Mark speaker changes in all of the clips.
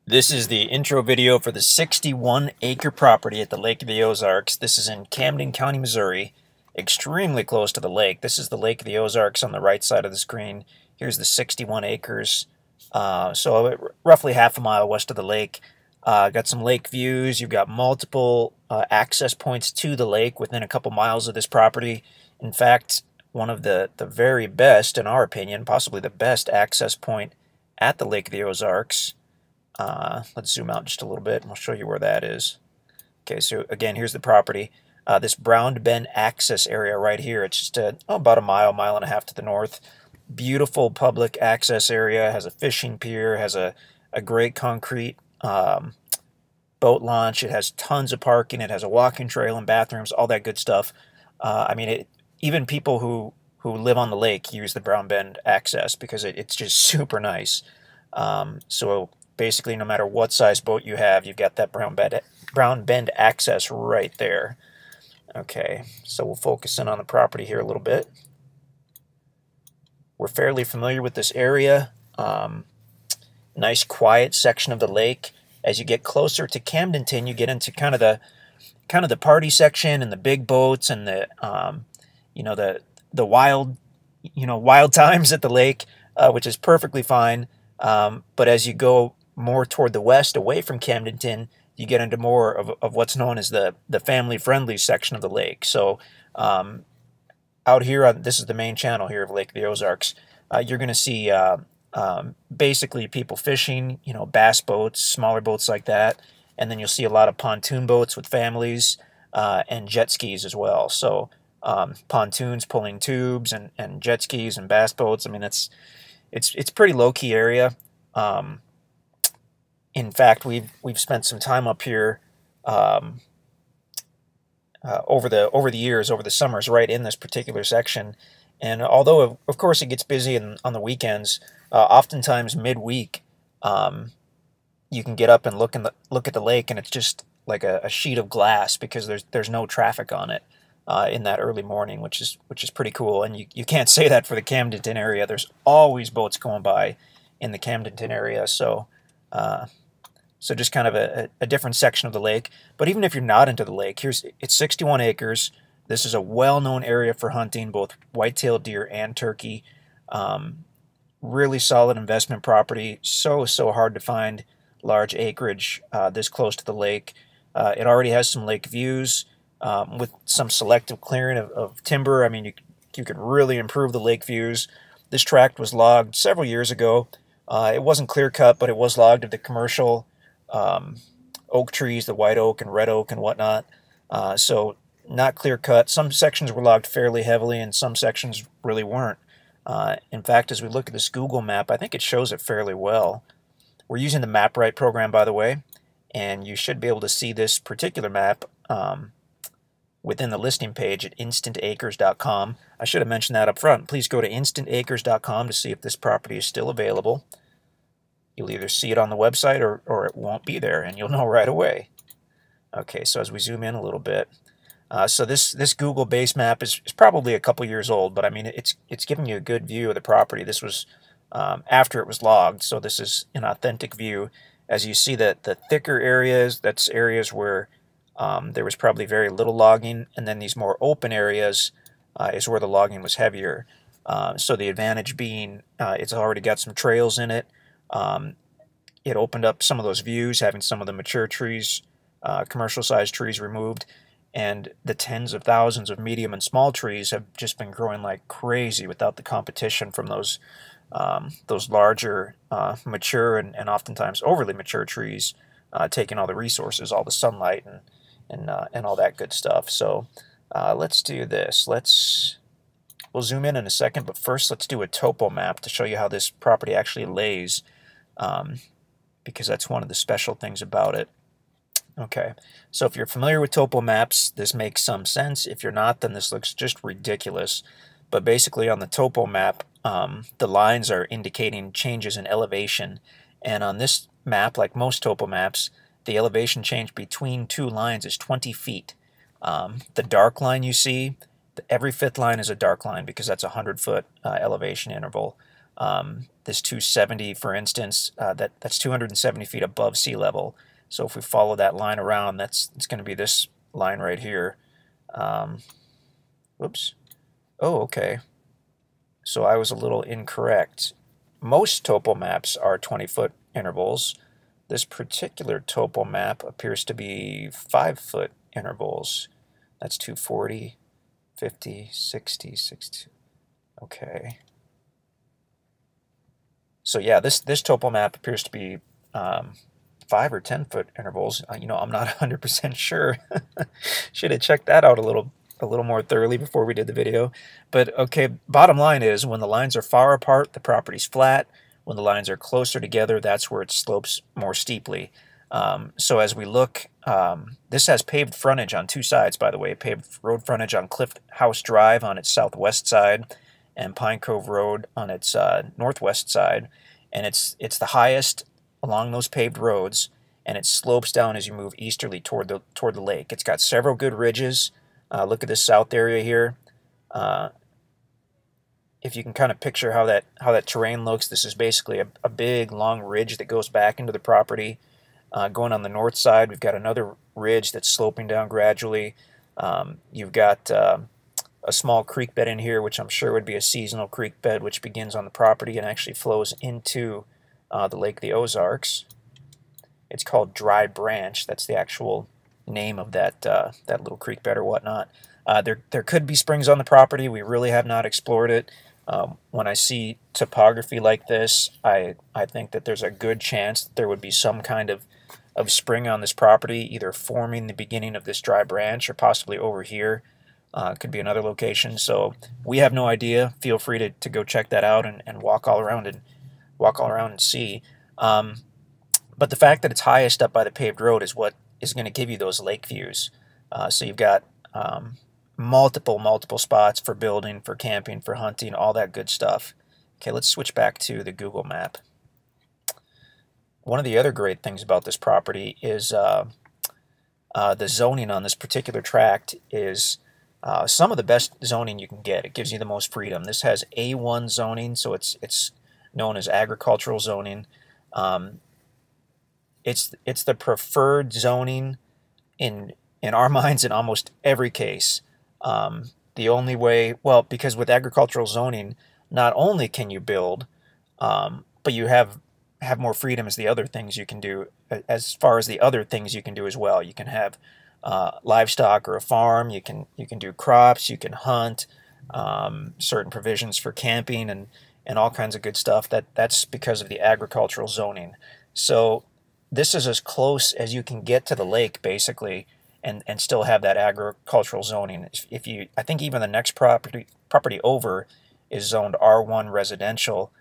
Speaker 1: This is the intro video for the 61-acre property at the Lake of the Ozarks. This is in Camden County, Missouri, extremely close to the lake. This is the Lake of the Ozarks on the right side of the screen. Here's the 61 acres. So roughly half a mile west of the lake. Got some lake views. You've got multiple access points to the lake within a couple miles of this property. In fact, one of the very best, in our opinion, possibly the best access point at the Lake of the Ozarks. Let's zoom out just a little bit and we'll show you where that is. Okay, so again, here's the property. This Brown Bend access area right here, it's just about a mile and a half to the north. Beautiful public access area, has a fishing pier, has a great concrete boat launch. It has tons of parking. It has a walking trail and bathrooms, all that good stuff. I mean, even people who live on the lake use the Brown Bend access because it's just super nice. So basically, no matter what size boat you have, you've got that Brown Bend access right there. Okay, so we'll focus in on the property here a little bit. We're fairly familiar with this area. Nice quiet section of the lake. As you get closer to Camdenton, you get into kind of the party section and the big boats and the wild times at the lake, which is perfectly fine. But as you go more toward the west, away from Camdenton, you get into more of what's known as the family-friendly section of the lake. So out here, this is the main channel here of Lake of the Ozarks, you're going to see basically people fishing, bass boats, smaller boats like that, and then you'll see a lot of pontoon boats with families and jet skis as well. So pontoons pulling tubes and jet skis and bass boats. I mean, it's pretty low-key area. In fact, we've spent some time up here over the years, over the summers, right in this particular section. And although, of course, it gets busy on the weekends, oftentimes midweek, you can get up and look at the lake, and it's just like a sheet of glass because there's no traffic on it in that early morning, which is pretty cool. And you can't say that for the Camdenton area. There's always boats going by in the Camdenton area, so just kind of a different section of the lake. But even if you're not into the lake, it's 61 acres. This is a well-known area for hunting, both white-tailed deer and turkey. Really solid investment property. So hard to find large acreage this close to the lake. It already has some lake views with some selective clearing of timber. I mean, you could really improve the lake views. This tract was logged several years ago. It wasn't clear-cut, but it was logged of the commercial oak trees, the white oak and red oak and whatnot. So not clear-cut. Some sections were logged fairly heavily, and some sections really weren't. In fact, as we look at this Google map, I think it shows it fairly well. We're using the MapRight program, by the way, and you should be able to see this particular map within the listing page at InstantAcres.com. I should have mentioned that up front. Please go to InstantAcres.com to see if this property is still available. You'll either see it on the website or it won't be there, and you'll know right away. Okay, so as we zoom in a little bit, so this Google base map is probably a couple years old, but I mean it's giving you a good view of the property. This was after it was logged, so this is an authentic view. As you see that the thicker areas, that's areas where there was probably very little logging, and then these more open areas is where the logging was heavier. So the advantage being it's already got some trails in it. It opened up some of those views, having some of the mature trees, commercial-sized trees removed, and the tens of thousands of medium and small trees have just been growing like crazy without the competition from those larger, mature and oftentimes overly mature trees taking all the resources, all the sunlight and all that good stuff. So let's do this. We'll zoom in a second, but first let's do a topo map to show you how this property actually lays, because that's one of the special things about it. Okay, so if you're familiar with topo maps, this makes some sense. If you're not, then this looks just ridiculous. But basically on the topo map, the lines are indicating changes in elevation. And on this map, like most topo maps, the elevation change between two lines is 20 feet. The dark line you see, every fifth line is a dark line because that's a 100-foot elevation interval. This 270, for instance, that's 270 feet above sea level. So if we follow that line around, it's going to be this line right here. Whoops. Oh, okay. So I was a little incorrect. Most topo maps are 20-foot intervals. This particular topo map appears to be 5-foot intervals. That's 240, 50, 60, 60. Okay. So yeah, this topo map appears to be 5 or 10-foot intervals. You know, I'm not 100% sure. Should have checked that out a little more thoroughly before we did the video. But okay, bottom line is when the lines are far apart, the property's flat. When the lines are closer together, that's where it slopes more steeply. So as we look, this has paved frontage on 2 sides, by the way. Paved road frontage on Cliff House Drive on its southwest side and Pine Cove Road on its northwest side. And it's the highest along those paved roads, and it slopes down as you move easterly toward the lake. It's got several good ridges. Look at this south area here. If you can kind of picture how that terrain looks, this is basically a big long ridge that goes back into the property. Going on the north side, we've got another ridge that's sloping down gradually. You've got a small creek bed in here, which I'm sure would be a seasonal creek bed, which begins on the property and actually flows into the Lake of the Ozarks. It's called Dry Branch. That's the actual name of that little creek bed or whatnot. There could be springs on the property. We really have not explored it. When I see topography like this, I think that there's a good chance that there would be some kind of spring on this property, either forming the beginning of this dry branch or possibly over here. Could be another location. So we have no idea. Feel free to go check that out and walk all around and see. But the fact that it's highest up by the paved road is what is going to give you those lake views. So you've got multiple spots for building, for camping, for hunting, all that good stuff. Okay, let's switch back to the Google map. One of the other great things about this property is the zoning on this particular tract is some of the best zoning you can get. It gives you the most freedom. This has A1 zoning, so it's known as agricultural zoning. It's the preferred zoning in our minds in almost every case. The only way, well, because with agricultural zoning, not only can you build, but you have more freedom as the other things you can do, as far as the other things you can do as well. You can have livestock or a farm. You can do crops. You can hunt. Certain provisions for camping and all kinds of good stuff. That's because of the agricultural zoning. So this is as close as you can get to the lake, basically, and still have that agricultural zoning. I think even the next property over is zoned R1 residential,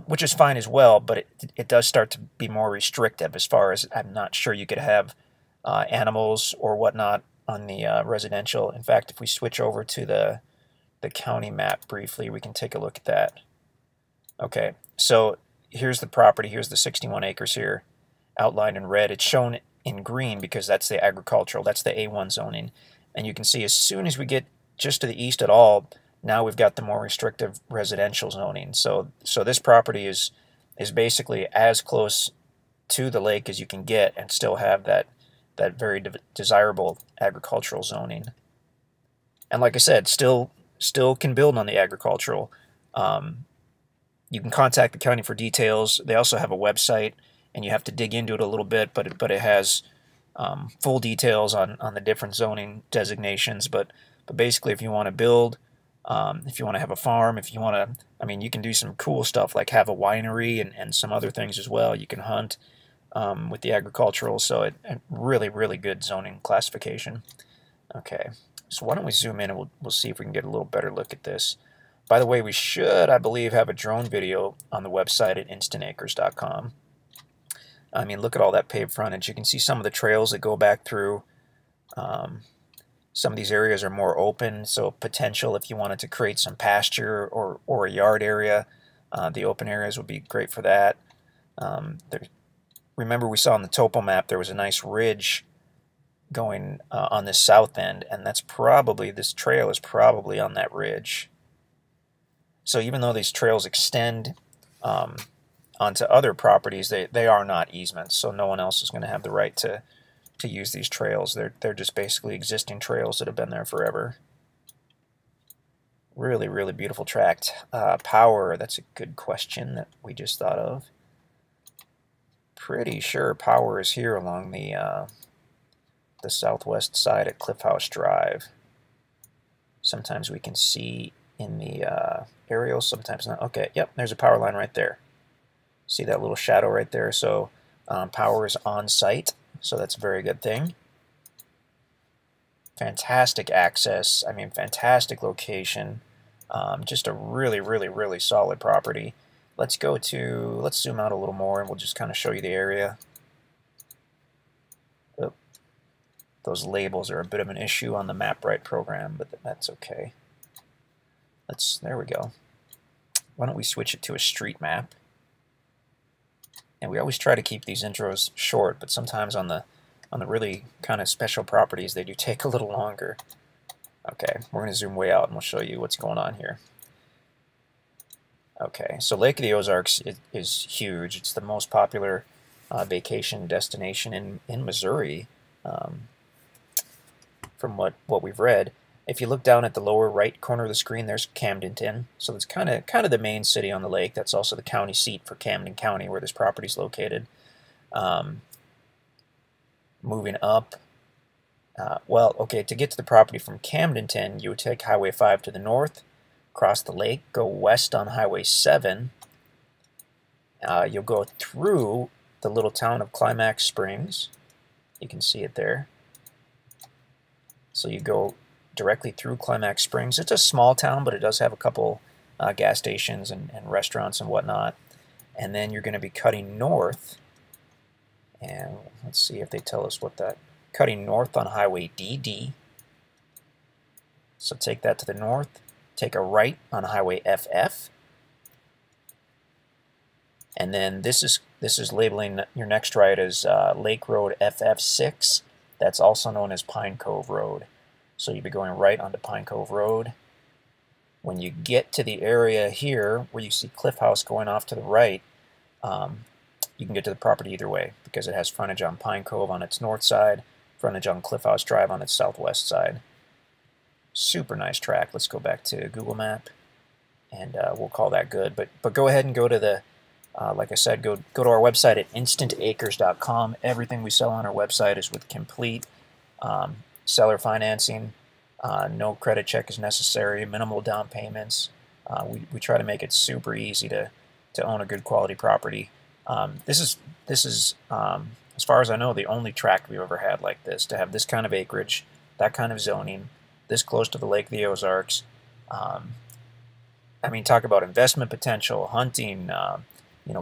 Speaker 1: which is fine as well, but it does start to be more restrictive as far as I'm not sure you could have animals or whatnot on the residential. In fact, if we switch over to the county map briefly, we can take a look at that. Okay, so here's the property. Here's the 61 acres here, outlined in red. It's shown in green because that's the agricultural. That's the A1 zoning. And you can see as soon as we get just to the east at all, now we've got the more restrictive residential zoning. So this property is basically as close to the lake as you can get and still have that very desirable agricultural zoning. And like I said, still can build on the agricultural. You can contact the county for details. They also have a website, and you have to dig into it a little bit, but it has full details on the different zoning designations. But basically, if you want to build, if you want to have a farm, if you want to, I mean, you can do some cool stuff like have a winery and some other things as well. You can hunt with the agricultural, so it really, really good zoning classification. Okay, so why don't we zoom in and we'll see if we can get a little better look at this. By the way, we should, I believe, have a drone video on the website at InstantAcres.com. I mean, look at all that paved frontage. You can see some of the trails that go back through. Some of these areas are more open, so potential if you wanted to create some pasture or a yard area, the open areas would be great for that. Remember we saw on the topo map there was a nice ridge going on this south end, and that's probably, this trail is probably on that ridge. So even though these trails extend onto other properties, they are not easements, so no one else is going to have the right to use these trails. They're just basically existing trails that have been there forever. Really, really beautiful tract. Power, that's a good question that we just thought of. Pretty sure power is here along the southwest side at Cliff House Drive. Sometimes we can see in the aerial, sometimes not. Okay, yep, there's a power line right there. See that little shadow right there? So power is on site, so that's a very good thing. Fantastic access, I mean, fantastic location. Just a really, really, really solid property. Let's zoom out a little more and we'll just kind of show you the area. Oh, those labels are a bit of an issue on the MapRight program, but that's okay. There we go. Why don't we switch it to a street map? And we always try to keep these intros short, but sometimes on the really kind of special properties, they do take a little longer. Okay, we're going to zoom way out and we'll show you what's going on here. Okay, so Lake of the Ozarks is huge. It's the most popular vacation destination in Missouri, from what we've read. If you look down at the lower right corner of the screen, there's Camdenton. So it's kind of the main city on the lake. That's also the county seat for Camden County, where this property is located. Moving up, well, okay, to get to the property from Camdenton, you would take Highway 5 to the north, cross the lake, go west on Highway 7. You'll go through the little town of Climax Springs. You can see it there. So you go directly through Climax Springs. It's a small town, but it does have a couple gas stations and restaurants and whatnot. And then you're going to be cutting north. And let's see if they tell us what that... Cutting north on Highway DD. So take that to the north. Take a right on Highway FF. And then this is labeling your next right as Lake Road FF6. That's also known as Pine Cove Road. So you'll be going right onto Pine Cove Road. When you get to the area here where you see Cliff House going off to the right, you can get to the property either way because it has frontage on Pine Cove on its north side, frontage on Cliff House Drive on its southwest side. Super nice track. Let's go back to Google Map, and we'll call that good. But go ahead and go to the, like I said, go to our website at InstantAcres.com. Everything we sell on our website is with complete seller financing. No credit check is necessary. Minimal down payments. We try to make it super easy to own a good quality property. This is as far as I know, the only tract we've ever had like this, to have this kind of acreage, that kind of zoning, this close to the Lake of the Ozarks. I mean, talk about investment potential, hunting,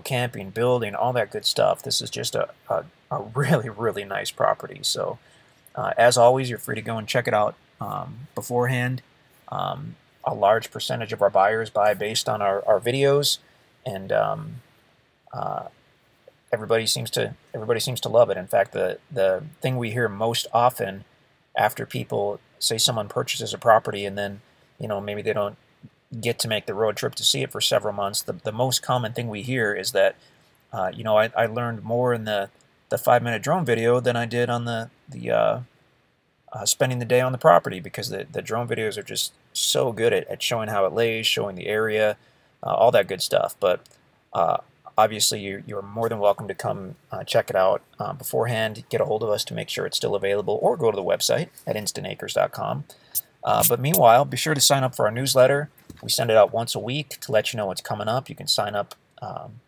Speaker 1: camping, building, all that good stuff. This is just a really, really nice property. So, as always, you're free to go and check it out beforehand. A large percentage of our buyers buy based on our videos, and everybody seems to love it. In fact, the thing we hear most often after people say someone purchases a property and then maybe they don't get to make the road trip to see it for several months, the most common thing we hear is that I learned more in the 5-minute drone video than I did on the spending the day on the property, because the drone videos are just so good at showing how it lays, showing the area, all that good stuff. But obviously, you're more than welcome to come check it out beforehand, get a hold of us to make sure it's still available, or go to the website at InstantAcres.com. But meanwhile, be sure to sign up for our newsletter. We send it out once a week to let you know what's coming up. You can sign up on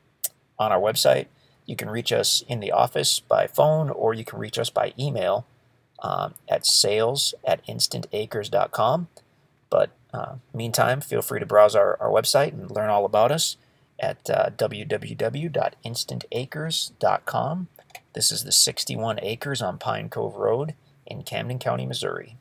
Speaker 1: our website. You can reach us in the office by phone, or you can reach us by email at sales@instantacres.com. But meantime, feel free to browse our website and learn all about us at www.instantacres.com. This is the 61 acres on Pine Cove Road in Camden County, Missouri.